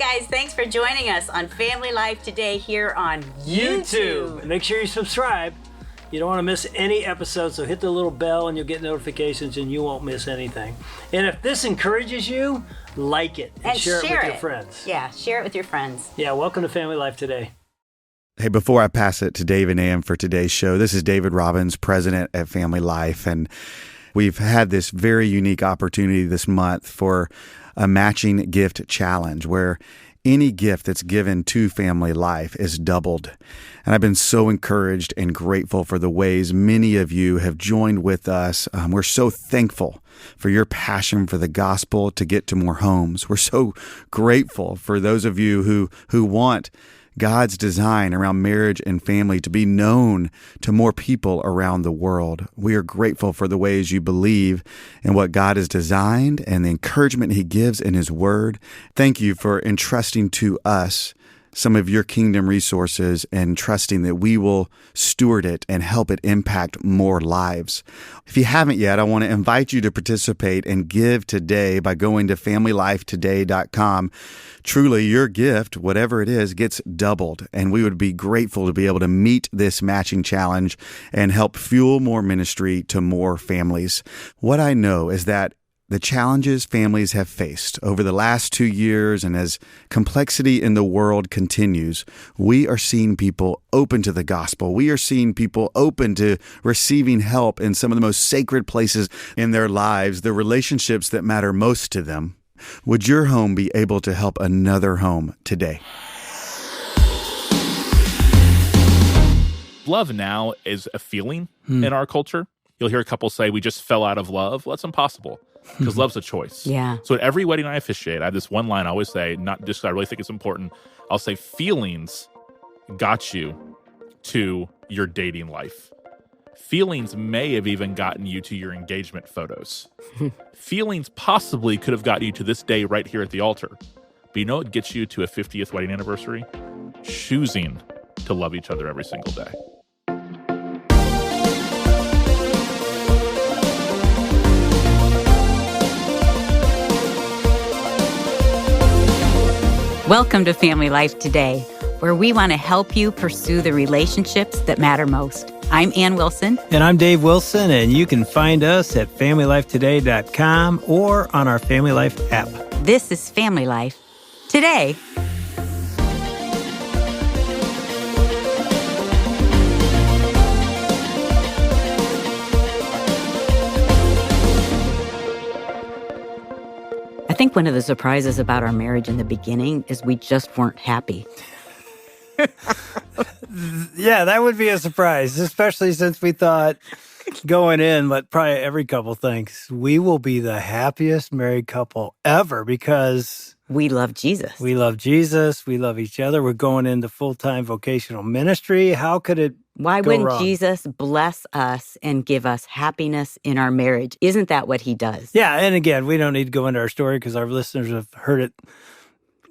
guys, thanks for joining us on Family Life today here on YouTube. Make sure you subscribe. You don't want to miss any episodes, so hit the little bell and you'll get notifications and you won't miss anything. And if this encourages you, like it and share it with your friends. Yeah, share it with your friends. Yeah, welcome to Family Life today. Hey, before I pass it to Dave and Ann for today's show, this is David Robbins, president at Family Life, and we've had this very unique opportunity this month for a matching gift challenge where any gift that's given to Family Life is doubled. And I've been so encouraged and grateful for the ways many of you have joined with us. We're so thankful for your passion for the gospel to get to more homes. We're so grateful for those of you who want God's design around marriage and family to be known to more people around the world. We are grateful for the ways you believe in what God has designed and the encouragement He gives in His Word. Thank you for entrusting to us some of your kingdom resources and trusting that we will steward it and help it impact more lives. If you haven't yet, I want to invite you to participate and give today by going to FamilyLifeToday.com. Truly, your gift, whatever it is, gets doubled, and we would be grateful to be able to meet this matching challenge and help fuel more ministry to more families. What I know is that the challenges families have faced over the last 2 years, and as complexity in the world continues, we are seeing people open to the gospel. We are seeing people open to receiving help in some of the most sacred places in their lives, the relationships that matter most to them. Would your home be able to help another home today? Love now is a feeling in our culture. You'll hear a couple say, we just fell out of love. Well, that's impossible because love's a choice. Yeah. So at every wedding I officiate, I have this one line I always say, not just I really think it's important. I'll say, feelings got you to your dating life. Feelings may have even gotten you to your engagement photos. Feelings possibly could have gotten you to this day right here at the altar. But you know what gets you to a 50th wedding anniversary? Choosing to love each other every single day. Welcome to Family Life Today, where we want to help you pursue the relationships that matter most. I'm Ann Wilson. And I'm Dave Wilson, and you can find us at FamilyLifeToday.com or on our Family Life app. This is Family Life Today. I think one of the surprises about our marriage in the beginning is we just weren't happy. Yeah, that would be a surprise, especially since we thought going in, but probably every couple thinks, we will be the happiest married couple ever because we love Jesus. We love Jesus. We love each other. We're going into full-time vocational ministry. How could it Why go wouldn't wrong? Jesus bless us and give us happiness in our marriage? Isn't that what He does? Yeah, and again, we don't need to go into our story because our listeners have heard it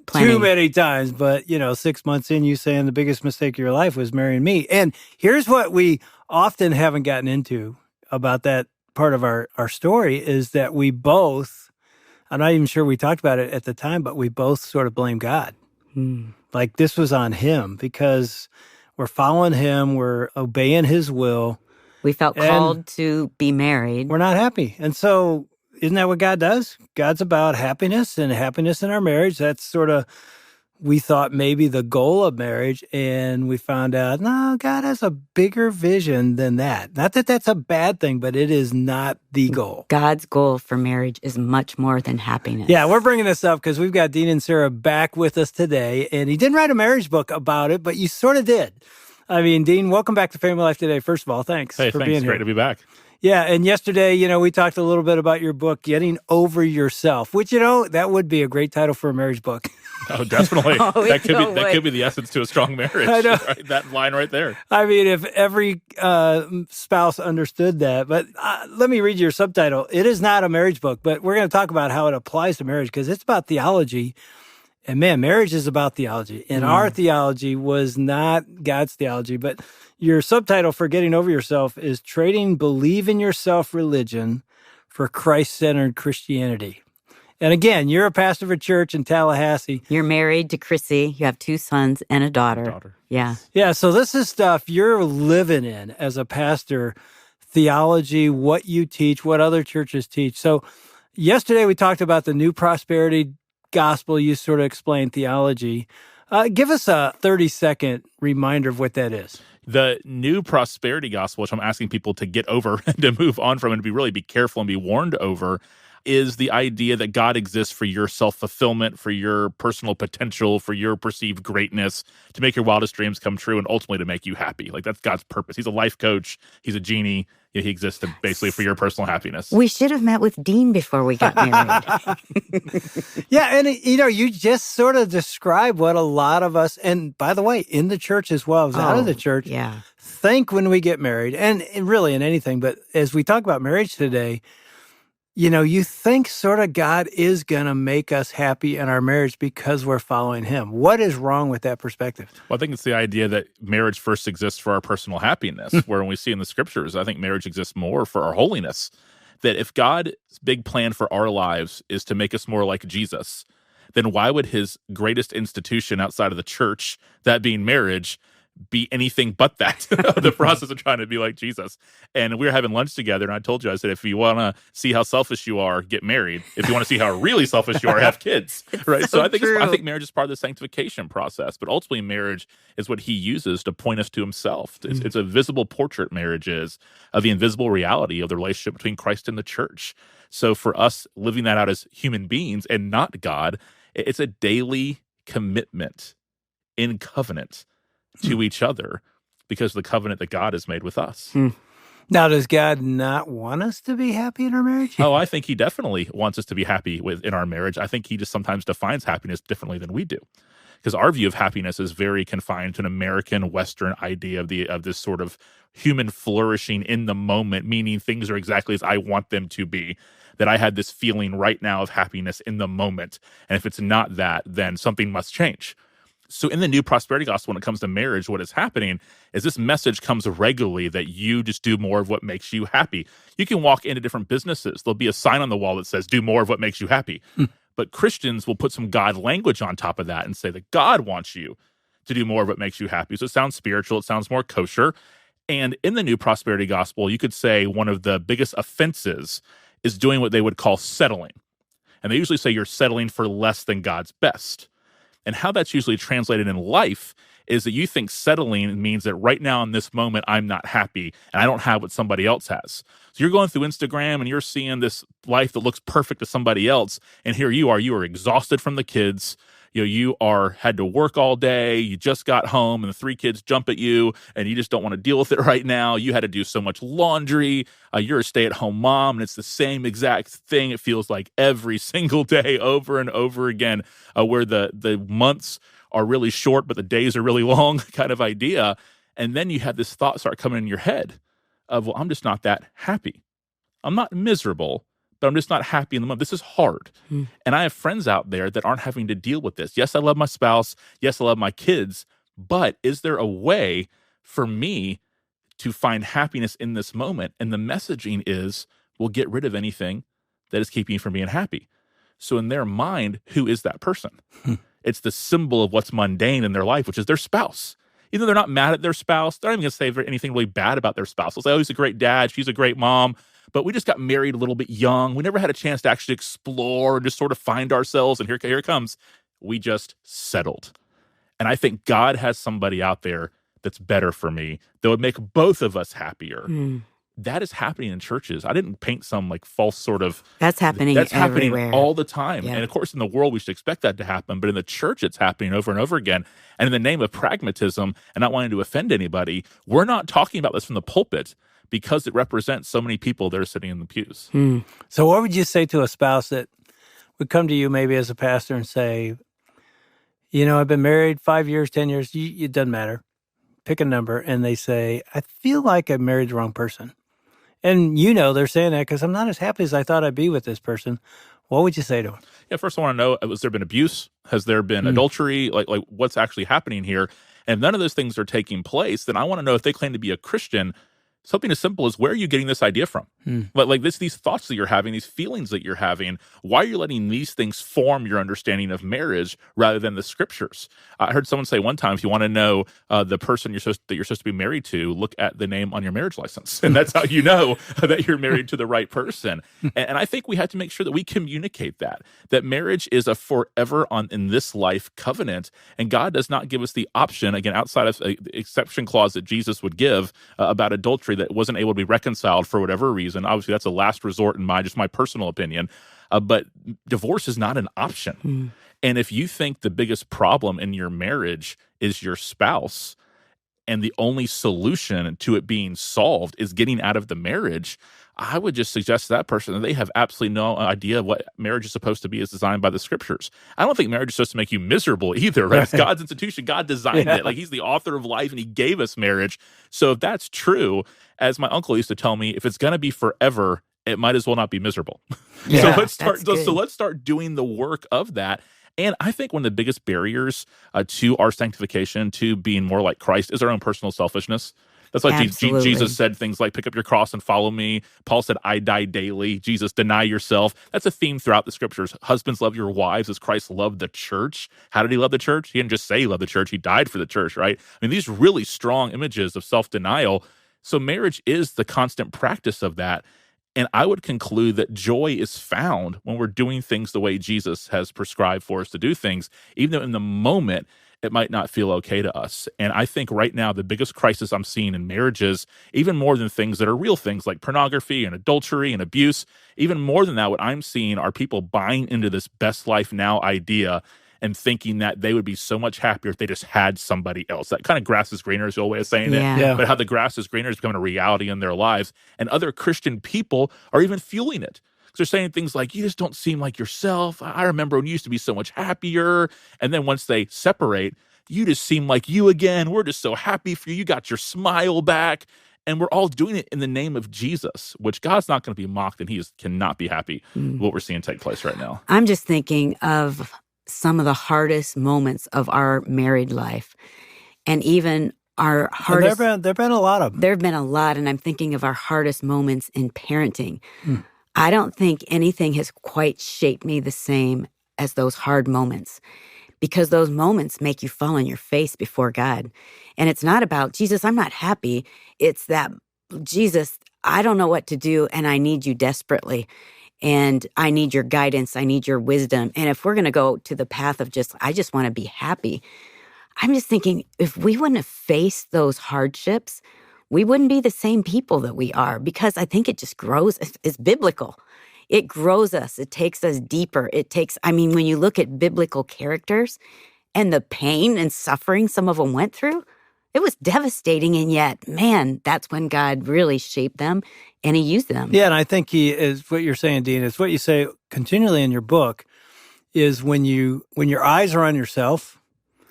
Plenty. too many times. But, 6 months in, you saying the biggest mistake of your life was marrying me. And here's what we often haven't gotten into about that part of our story is that we both, I'm not even sure we talked about it at the time, but we both sort of blame God. Like this was on Him because we're following Him, we're obeying His will. We felt called to be married. We're not happy. And so isn't that what God does? God's about happiness and happiness in our marriage. That's sort of, we thought maybe the goal of marriage, and we found out, no, God has a bigger vision than that. Not that that's a bad thing, but it is not the goal. God's goal for marriage is much more than happiness. Yeah, we're bringing this up because we've got Dean Inserra back with us today, and he didn't write a marriage book about it, but you sort of did. I mean, Dean, welcome back to Family Life Today. First of all, thanks for being here. Great to be back. Yeah, and yesterday, we talked a little bit about your book, Getting Over Yourself, which, that would be a great title for a marriage book. Oh, definitely. That could be the essence to a strong marriage. I know. Right? That line right there. I mean, if every spouse understood that. But let me read your subtitle. It is not a marriage book, but we're going to talk about how it applies to marriage because it's about theology. And man, marriage is about theology. And our theology was not God's theology, but your subtitle for Getting Over Yourself is Trading Believe in Yourself Religion for Christ-Centered Christianity. And again, you're a pastor of a church in Tallahassee. You're married to Chrissy. You have 2 sons and a daughter. Yeah. Yeah, so this is stuff you're living in as a pastor, theology, what you teach, what other churches teach. So yesterday we talked about the new prosperity gospel. You sort of explained theology. Give us a 30-second reminder of what that is. The new prosperity gospel, which I'm asking people to get over and to move on from and to be careful and be warned over, is the idea that God exists for your self-fulfillment, for your personal potential, for your perceived greatness, to make your wildest dreams come true, and ultimately to make you happy. Like, that's God's purpose. He's a life coach. He's a genie. He exists basically for your personal happiness. We should have met with Dean before we got married. Yeah, and you just sort of describe what a lot of us, and by the way, in the church as well as out of the church, think when we get married, and really in anything. But as we talk about marriage today, you think sort of God is going to make us happy in our marriage because we're following him. What is wrong with that perspective? Well, I think it's the idea that marriage first exists for our personal happiness, where when we see in the scriptures, I think marriage exists more for our holiness. That if God's big plan for our lives is to make us more like Jesus, then why would his greatest institution outside of the church, that being marriage, be anything but that, the process of trying to be like Jesus? And we were having lunch together, and I told you, I said, if you want to see how selfish you are, get married. If you want to see how really selfish you are, have kids. Right? So I think marriage is part of the sanctification process, but ultimately marriage is what he uses to point us to himself. It's a visible portrait, marriage is, of the invisible reality of the relationship between Christ and the church. So for us living that out as human beings and not God, it's a daily commitment in covenant to each other because of the covenant that God has made with us. Now, does God not want us to be happy in our marriage? Oh, I think he definitely wants us to be happy in our marriage. I think he just sometimes defines happiness differently than we do. Because our view of happiness is very confined to an American Western idea of this sort of human flourishing in the moment, meaning things are exactly as I want them to be. That I had this feeling right now of happiness in the moment. And if it's not that, then something must change. So in the new prosperity gospel, when it comes to marriage, what is happening is this message comes regularly that you just do more of what makes you happy. You can walk into different businesses. There'll be a sign on the wall that says, do more of what makes you happy. But Christians will put some God language on top of that and say that God wants you to do more of what makes you happy. So it sounds spiritual. It sounds more kosher. And in the new prosperity gospel, you could say one of the biggest offenses is doing what they would call settling. And they usually say you're settling for less than God's best. And how that's usually translated in life is that you think settling means that right now in this moment, I'm not happy and I don't have what somebody else has. So you're going through Instagram and you're seeing this life that looks perfect to somebody else. And here you are exhausted from the kids. You had to work all day. You just got home and the 3 kids jump at you and you just don't want to deal with it right now. You had to do so much laundry. You're a stay-at-home mom and it's the same exact thing. It feels like every single day over and over again, where the months are really short, but the days are really long kind of idea. And then you have this thought start coming in your head of, well, I'm just not that happy. I'm not miserable, but I'm just not happy in the moment. This is hard. And I have friends out there that aren't having to deal with this. Yes, I love my spouse. Yes, I love my kids. But is there a way for me to find happiness in this moment? And the messaging is, we'll get rid of anything that is keeping you from being happy. So in their mind, who is that person? It's the symbol of what's mundane in their life, which is their spouse. Even though they're not mad at their spouse, they're not even going to say anything really bad about their spouse. They'll say, oh, he's a great dad. She's a great mom. But we just got married a little bit young. We never had a chance to actually explore and just sort of find ourselves. And here it comes. We just settled. And I think God has somebody out there that's better for me that would make both of us happier. That is happening in churches. I didn't paint some false sort of... That's happening everywhere. All the time. Yeah. And of course, in the world, we should expect that to happen. But in the church, it's happening over and over again. And in the name of pragmatism and not wanting to offend anybody, we're not talking about this from the pulpit because it represents so many people that are sitting in the pews. So what would you say to a spouse that would come to you maybe as a pastor and say, I've been married 5 years, 10 years, it doesn't matter. Pick a number. And they say, I feel like I married the wrong person. And they're saying that because I'm not as happy as I thought I'd be with this person. What would you say to them? Yeah, first I want to know, has there been abuse? Has there been adultery? Like what's actually happening here? And if none of those things are taking place, then I want to know if they claim to be a Christian, something as simple as, where are you getting this idea from? Like these thoughts that you're having, these feelings that you're having, why are you letting these things form your understanding of marriage rather than the scriptures? I heard someone say one time, if you want to know the person you're supposed to be married to, look at the name on your marriage license. And that's how you know that you're married to the right person. And I think we have to make sure that we communicate that marriage is a forever in this life covenant. And God does not give us the option, again, outside of the exception clause that Jesus would give about adultery that wasn't able to be reconciled for whatever reason. Obviously, that's a last resort in my personal opinion. But divorce is not an option. And if you think the biggest problem in your marriage is your spouse, and the only solution to it being solved is getting out of the marriage, I would just suggest to that person that they have absolutely no idea what marriage is supposed to be as designed by the scriptures. I don't think marriage is supposed to make you miserable either, right? It's God's institution. God designed it. Like, he's the author of life, and he gave us marriage. So if that's true, as my uncle used to tell me, if it's going to be forever, it might as well not be miserable. So let's start doing the work of that. And I think one of the biggest barriers to our sanctification, to being more like Christ, is our own personal selfishness. That's why Jesus said things like, pick up your cross and follow me. Paul said, I die daily. Jesus, deny yourself. That's a theme throughout the scriptures. Husbands, love your wives as Christ loved the church. How did he love the church? He didn't just say he loved the church. He died for the church, right? I mean, these really strong images of self-denial. So marriage is the constant practice of that. And I would conclude that joy is found when we're doing things the way Jesus has prescribed for us to do things, even though in the moment it might not feel okay to us. And I think right now the biggest crisis I'm seeing in marriages, even more than things that are real things like pornography and adultery and abuse, even more than that, what I'm seeing are people buying into this best life now idea and thinking that they would be so much happier if they just had somebody else. That kind of grass is greener is the old way of saying it. Yeah. But how the grass is greener is becoming a reality in their lives. And other Christian people are even fueling it. They're saying things like, you just don't seem like yourself. I remember when you used to be so much happier. And then once they separate, you just seem like you again. We're just so happy for you. You got your smile back. And we're all doing it in the name of Jesus, which God's not going to be mocked, and he cannot be happy with what we're seeing take place right now. I'm just thinking of some of the hardest moments of our married life, and even our hardest. There've been a lot of them. There have been a lot, and I'm thinking of our hardest moments in parenting. I don't think anything has quite shaped me the same as those hard moments, because those moments make you fall on your face before God. And it's not about, Jesus, I'm not happy. It's that, Jesus, I don't know what to do, and I need you desperately. And I need your guidance. I need your wisdom. And if we're going to go to the path of I just want to be happy, I'm just thinking, if we wouldn't have faced those hardships, we wouldn't be the same people that we are, because I think it just grows. It's biblical. It grows us. It takes us deeper. When you look at biblical characters and the pain and suffering some of them went through, it was devastating. And yet, man, that's when God really shaped them and he used them. Yeah, and I think he is what you're saying, Dean. It's what you say continually in your book is when your eyes are on yourself,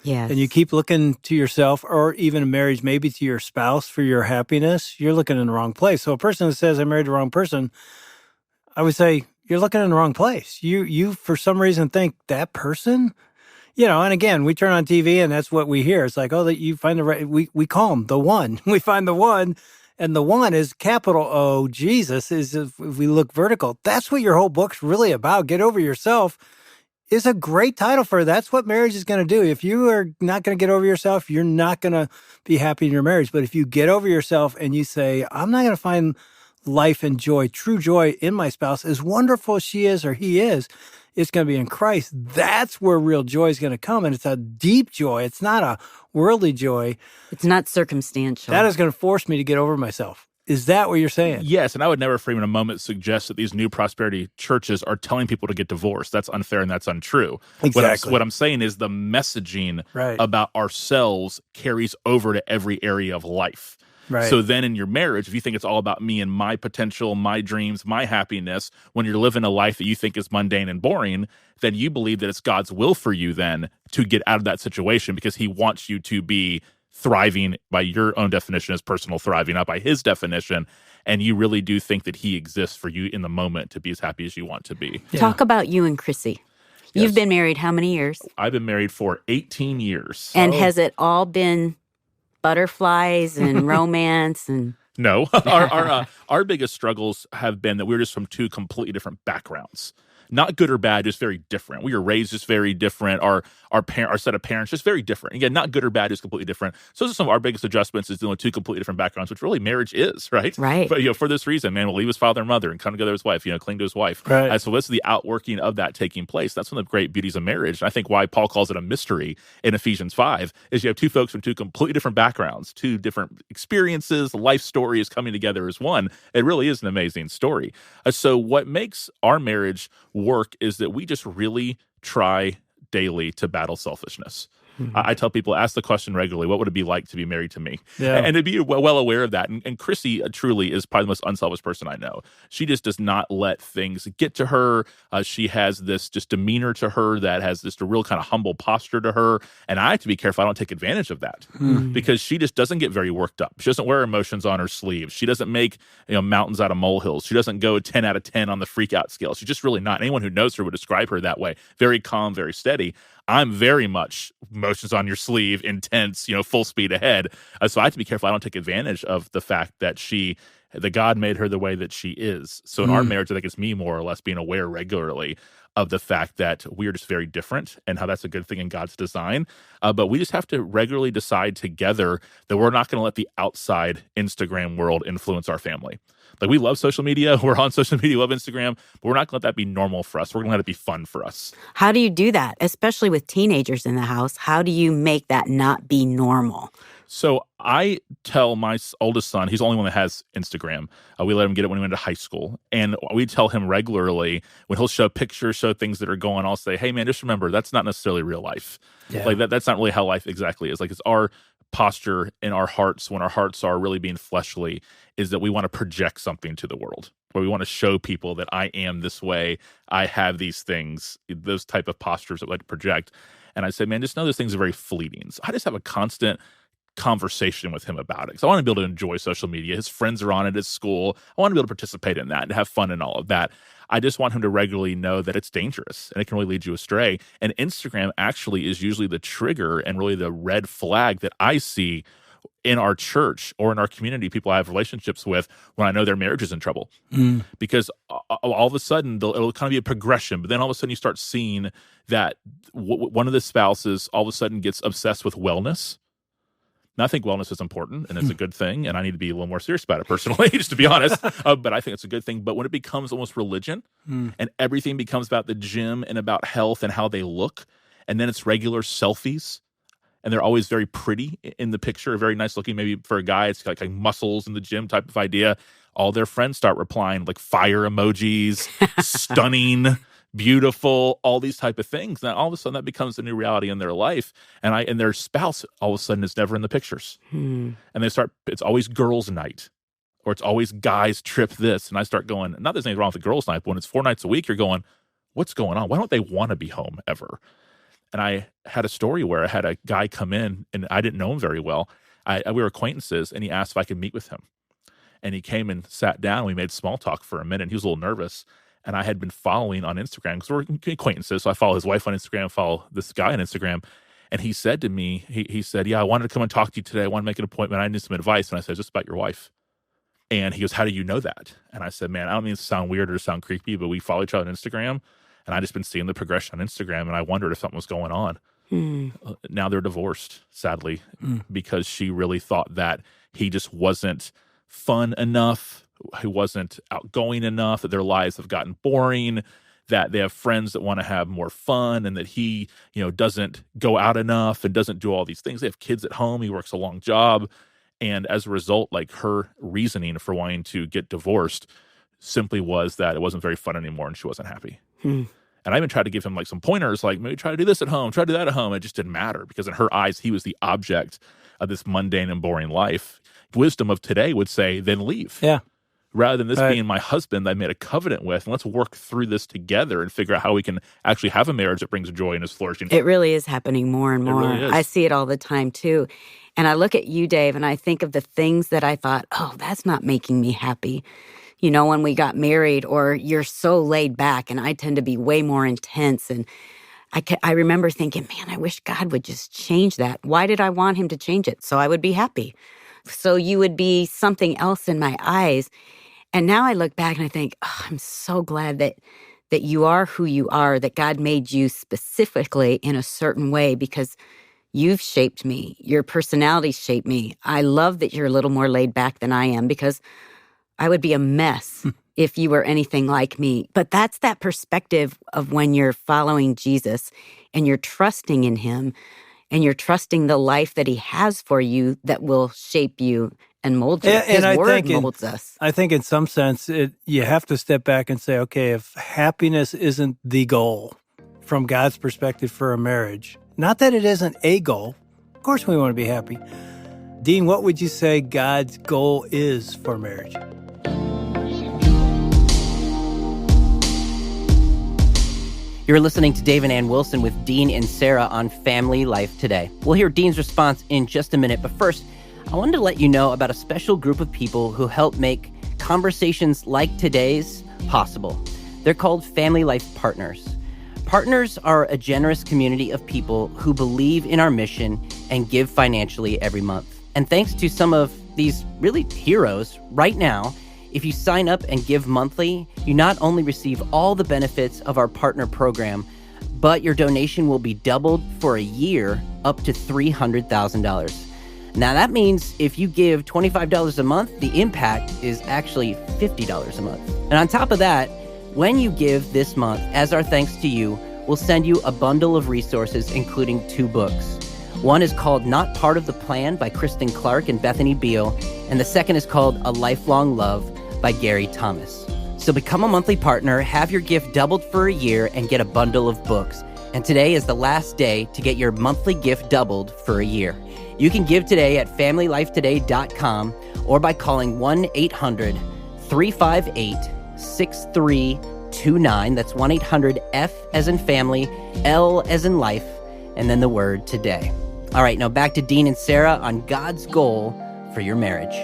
yes, and you keep looking to yourself, or even in marriage, maybe to your spouse for your happiness, you're looking in the wrong place. So a person that says, I married the wrong person, I would say, you're looking in the wrong place. You for some reason think that person, and again, we turn on TV and that's what we hear. It's like, that you find the right, we call him the one. We find the one, and the one is capital O. Jesus is, if we look vertical. That's what your whole book's really about. Get over yourself is a great title for it. That's what marriage is going to do. If you are not going to get over yourself, you're not going to be happy in your marriage. But if you get over yourself and you say, I'm not going to find life and joy, true joy in my spouse, as wonderful as she is or he is, it's going to be in Christ. That's where real joy is going to come. And it's a deep joy. It's not a worldly joy. It's not circumstantial. That is going to force me to get over myself. Is that what you're saying? Yes, and I would never for even a moment suggest that these new prosperity churches are telling people to get divorced. That's unfair and that's untrue. Exactly. What I'm saying is the messaging Right. about ourselves carries over to every area of life. Right. So then in your marriage, if you think it's all about me and my potential, my dreams, my happiness, when you're living a life that you think is mundane and boring, then you believe that it's God's will for you then to get out of that situation, because he wants you to be thriving by your own definition as personal thriving, not by his definition. And you really do think that he exists for you in the moment to be as happy as you want to be. Yeah. Talk about you and Chrissy. Yes. You've been married how many years? I've been married for 18 years. And has it all been butterflies and romance and No, our biggest struggles have been that we're just from two completely different backgrounds. Not good or bad, just very different. We were raised just very different. Our set of parents just very different. Again, not good or bad, just completely different. So those are some of our biggest adjustments is dealing with two completely different backgrounds, which really marriage is, right? Right. But for this reason, man will leave his father and mother and come together with his wife, cling to his wife. Right. And so this is the outworking of that taking place. That's one of the great beauties of marriage. And I think why Paul calls it a mystery in Ephesians 5 is you have two folks from two completely different backgrounds, two different experiences, life stories coming together as one. It really is an amazing story. So what makes our marriage work is that we just really try daily to battle selfishness. I tell people, ask the question regularly, what would it be like to be married to me? Yeah. And to be well aware of that. And Chrissy truly is probably the most unselfish person I know. She just does not let things get to her. She has this just demeanor to her that has just a real kind of humble posture to her. And I have to be careful I don't take advantage of that because she just doesn't get very worked up. She doesn't wear emotions on her sleeves. She doesn't make mountains out of molehills. She doesn't go 10 out of 10 on the freak out scale. She's just really not. Anyone who knows her would describe her that way. Very calm, very steady. I'm very much emotions on your sleeve, intense, full speed ahead. So I have to be careful I don't take advantage of the fact that that God made her the way that she is. So in our marriage, I think it's me more or less being aware regularly of the fact that we are just very different and how that's a good thing in God's design. But we just have to regularly decide together that we're not going to let the outside Instagram world influence our family. Like we love social media. We're on social media, love Instagram, but we're not going to let that be normal for us. We're going to let it be fun for us. How do you do that, especially with teenagers in the house? How do you make that not be normal? So I tell my oldest son, he's the only one that has Instagram. We let him get it when he went to high school. And we tell him regularly when he'll show pictures, show things that are going, I'll say, hey, man, just remember, that's not necessarily real life. Yeah. Like that's not really how life exactly is. Like it's our posture in our hearts when our hearts are really being fleshly is that we want to project something to the world, where we want to show people that I am this way, I have these things, those type of postures that we like to project. And I say, man, just know those things are very fleeting. So I just have a constant conversation with him about it because I want to be able to enjoy social media. His friends are on it at school. I want to be able to participate in that and have fun in all of that. I just want him to regularly know that it's dangerous and it can really lead you astray. And Instagram actually is usually the trigger and really the red flag that I see in our church or in our community, people I have relationships with when I know their marriage is in trouble. Because all of a sudden, it'll kind of be a progression, but then all of a sudden you start seeing that one of the spouses all of a sudden gets obsessed with wellness. Now, I think wellness is important and it's a good thing, and I need to be a little more serious about it personally, just to be honest. But I think it's a good thing. But when it becomes almost religion and everything becomes about the gym and about health and how they look, and then it's regular selfies, and they're always very pretty in the picture, very nice looking. Maybe for a guy, it's like muscles in the gym type of idea. All their friends start replying like fire emojis, stunning, beautiful, all these type of things. Now, all of a sudden, that becomes a new reality in their life. And their spouse, all of a sudden, is never in the pictures. And they start, it's always girls' night, or it's always guys' trip this. And I start going, not that there's anything wrong with the girls' night, but when it's 4 nights a week, you're going, what's going on? Why don't they want to be home ever? And I had a story where I had a guy come in, and I didn't know him very well. We were acquaintances, and he asked if I could meet with him. And he came and sat down, and we made small talk for a minute, and he was a little nervous. And I had been following on Instagram because we're acquaintances. So I follow his wife on Instagram, follow this guy on Instagram. And he said to me, he said, yeah, I wanted to come and talk to you today. I want to make an appointment. I need some advice. And I said, is this about your wife? And he goes, how do you know that? And I said, man, I don't mean to sound weird or to sound creepy, but we follow each other on Instagram. And I just been seeing the progression on Instagram. And I wondered if something was going on. Now they're divorced, sadly, because she really thought that he just wasn't fun enough, he wasn't outgoing enough, that their lives have gotten boring, that they have friends that want to have more fun, and that he, doesn't go out enough and doesn't do all these things. They have kids at home. He works a long job. And as a result, like her reasoning for wanting to get divorced simply was that it wasn't very fun anymore and she wasn't happy. And I even tried to give him like some pointers, like maybe try to do this at home, try to do that at home. It just didn't matter because in her eyes, he was the object of this mundane and boring life. Wisdom of today would say, then leave. Yeah. Rather than this being my husband that I made a covenant with, and let's work through this together and figure out how we can actually have a marriage that brings joy and is flourishing. It really is happening more and more. It really is. I see it all the time too. And I look at you, Dave, and I think of the things that I thought, oh, that's not making me happy. When we got married, or you're so laid back, and I tend to be way more intense. And I remember thinking, man, I wish God would just change that. Why did I want him to change it? So I would be happy. so you would be something else in my eyes. And now I look back and I think, oh, I'm so glad that you are who you are, that God made you specifically in a certain way because you've shaped me. Your personality shaped me. I love that you're a little more laid back than I am because I would be a mess if you were anything like me. But that's that perspective of when you're following Jesus and you're trusting in him and you're trusting the life that he has for you that will shape you and mold you. His word molds us. I think in some sense, you have to step back and say, okay, if happiness isn't the goal from God's perspective for a marriage, not that it isn't a goal. Of course we want to be happy. Dean, what would you say God's goal is for marriage? You're listening to Dave and Ann Wilson with Dean Inserra on Family Life Today. We'll hear Dean's response in just a minute, but first, I wanted to let you know about a special group of people who help make conversations like today's possible. They're called Family Life Partners. Partners are a generous community of people who believe in our mission and give financially every month. And thanks to some of these really heroes, right now, if you sign up and give monthly, you not only receive all the benefits of our partner program, but your donation will be doubled for a year up to $300,000. Now that means if you give $25 a month, the impact is actually $50 a month. And on top of that, when you give this month, as our thanks to you, we'll send you a bundle of resources, including 2 books. One is called Not Part of the Plan by Kristen Clark and Bethany Beal, and the second is called A Lifelong Love by Gary Thomas. So become a monthly partner, have your gift doubled for a year, and get a bundle of books. And today is the last day to get your monthly gift doubled for a year. You can give today at FamilyLifeToday.com or by calling 1-800-358-6329. That's 1-800-F as in family, L as in life, and then the word today. All right, now back to Dean and Sarah on God's goal for your marriage.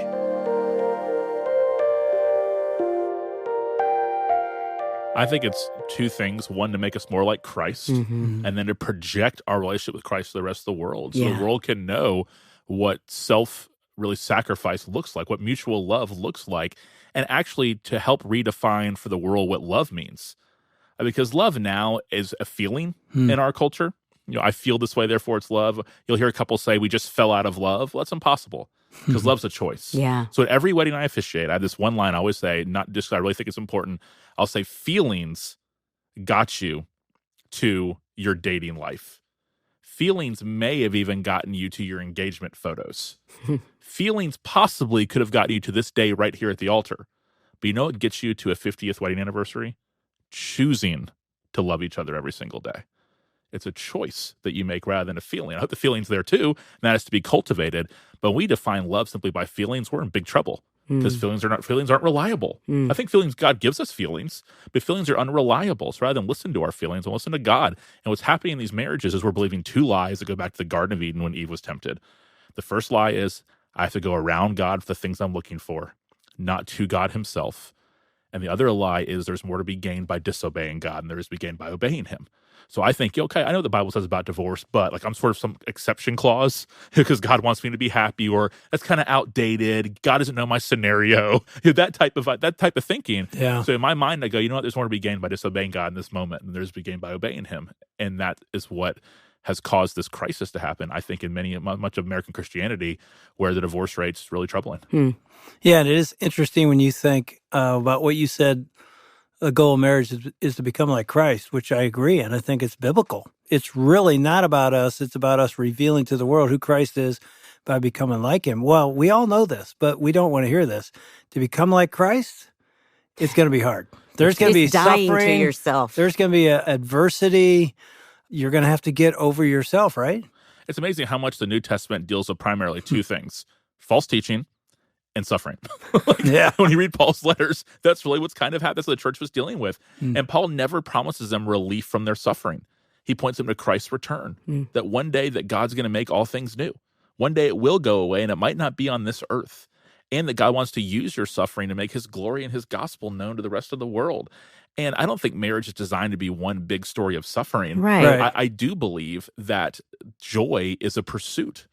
I think it's 2 things. One, to make us more like Christ, and then to project our relationship with Christ to the rest of the world. So the world can know what sacrifice looks like, what mutual love looks like, and actually to help redefine for the world what love means. Because love now is a feeling in our culture. You know, I feel this way, therefore it's love. You'll hear a couple say, we just fell out of love. Well, that's impossible because love's a choice. Yeah. So at every wedding I officiate, I have this one line I always say, not just I really think it's important. I'll say, feelings got you to your dating life. Feelings may have even gotten you to your engagement photos. Feelings possibly could have gotten you to this day right here at the altar. But you know what gets you to a 50th wedding anniversary? Choosing to love each other every single day. It's a choice that you make rather than a feeling. I hope the feeling's there too, and that has to be cultivated. But when we define love simply by feelings, we're in big trouble because feelings aren't reliable. I think God gives us feelings, but feelings are unreliable. So rather than listen to our feelings, we'll listen to God. And what's happening in these marriages is we're believing 2 lies that go back to the Garden of Eden when Eve was tempted. The first lie is I have to go around God for the things I'm looking for, not to God himself. And the other lie is there's more to be gained by disobeying God than there is to be gained by obeying him. So I think, okay, I know the Bible says about divorce, but like I'm sort of some exception clause because God wants me to be happy, or that's kind of outdated. God doesn't know my scenario. That type of thinking. Yeah. So in my mind, I go, you know what? There's more to be gained by disobeying God in this moment than there's to be gained by obeying him. And that is what has caused this crisis to happen, I think, in much of American Christianity, where the divorce rate's really troubling. Yeah, and it is interesting when you think about what you said. The goal of marriage is to become like Christ, which I agree, and I think it's biblical. It's really not about us. It's about us revealing to the world who Christ is by becoming like him. Well, we all know this, but we don't want to hear this. To become like Christ, it's going to be hard. There's going to be dying suffering. To yourself. There's going to be adversity. You're going to have to get over yourself, right? It's amazing how much the New Testament deals with primarily 2 things: false teaching and suffering. When you read Paul's letters, that's really what's kind of happened. That's what the church was dealing with. And Paul never promises them relief from their suffering. He points them to Christ's return, that one day that God's going to make all things new. One day it will go away, and it might not be on this earth. And that God wants to use your suffering to make his glory and his gospel known to the rest of the world. And I don't think marriage is designed to be one big story of suffering. Right. I do believe that joy is a pursuit.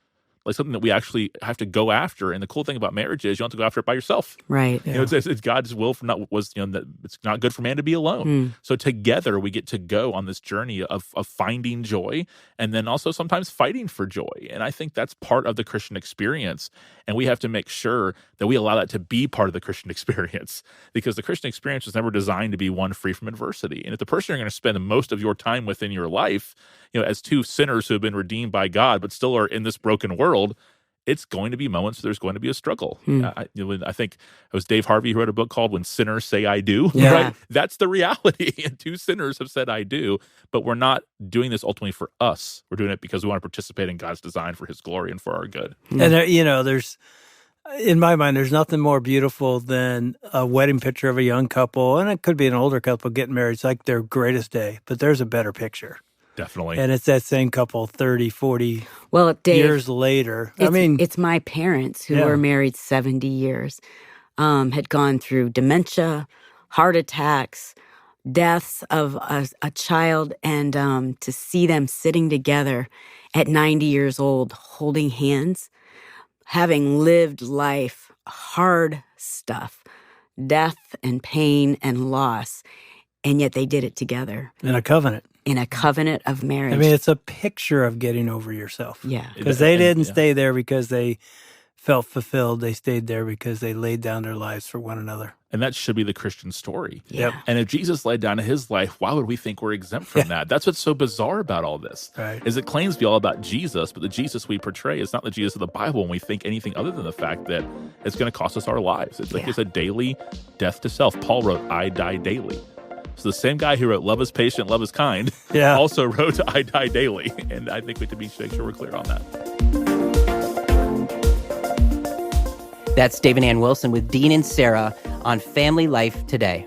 like something that we actually have to go after. And the cool thing about marriage is you don't have to go after it by yourself. Right. You know, it's God's will that it's not good for man to be alone. So together we get to go on this journey of finding joy, and then also sometimes fighting for joy. And I think that's part of the Christian experience. And we have to make sure that we allow that to be part of the Christian experience, because the Christian experience was never designed to be one free from adversity. And if the person you're going to spend most of your time with in your life, as two sinners who have been redeemed by God but still are in this broken world, it's going to be moments where there's going to be a struggle. I think it was Dave Harvey who wrote a book called When Sinners Say I Do. Yeah. Right? That's the reality. And two sinners have said I do, but we're not doing this ultimately for us. We're doing it because we want to participate in God's design for his glory and for our good. And, there's, in my mind, there's nothing more beautiful than a wedding picture of a young couple, and it could be an older couple getting married. It's like their greatest day, but there's a better picture. Definitely. And it's that same couple 30, 40 Dave, years later. It's my parents who were married 70 years, had gone through dementia, heart attacks, deaths of a child, and to see them sitting together at 90 years old, holding hands, having lived life, hard stuff, death and pain and loss, and yet they did it together. In a covenant. In a covenant of marriage. I mean, it's a picture of getting over yourself. Yeah. Because they didn't stay there because they felt fulfilled. They stayed there because they laid down their lives for one another. And that should be the Christian story. Yeah. And if Jesus laid down his life, why would we think we're exempt from that? That's what's so bizarre about all this. Right. Is it claims to be all about Jesus, but the Jesus we portray is not the Jesus of the Bible, and we think anything other than the fact that it's going to cost us our lives. It's like it's a daily death to self. Paul wrote, I die daily. So the same guy who wrote love is patient, love is kind, also wrote I die daily. And I think we have to make sure we're clear on that. That's Dave and Ann Wilson with Dean Inserra on Family Life Today.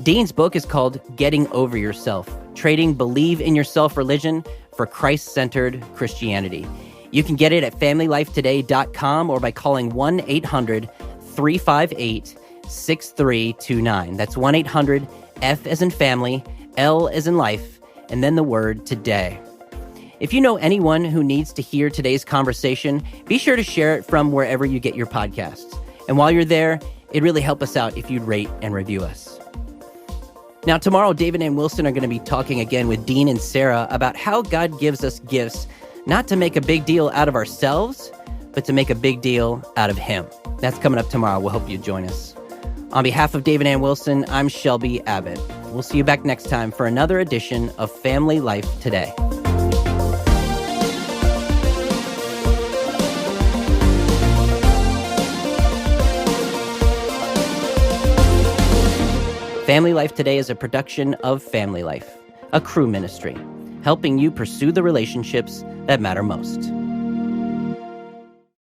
Dean's book is called Getting Over Yourself, Trading Believe in Yourself Religion for Christ-Centered Christianity. You can get it at FamilyLifeToday.com or by calling 1-800-358-6329. That's 1-800-F as in family, L as in life, and then the word today. If you know anyone who needs to hear today's conversation, be sure to share it from wherever you get your podcasts. And while you're there, it'd really help us out if you'd rate and review us. Now, tomorrow, David and Wilson are going to be talking again with Dean and Sarah about how God gives us gifts, not to make a big deal out of ourselves, but to make a big deal out of Him. That's coming up tomorrow. We'll hope you join us. On behalf of David and Wilson, I'm Shelby Abbott. We'll see you back next time for another edition of Family Life Today. Family Life Today is a production of Family Life, a crew ministry, helping you pursue the relationships that matter most.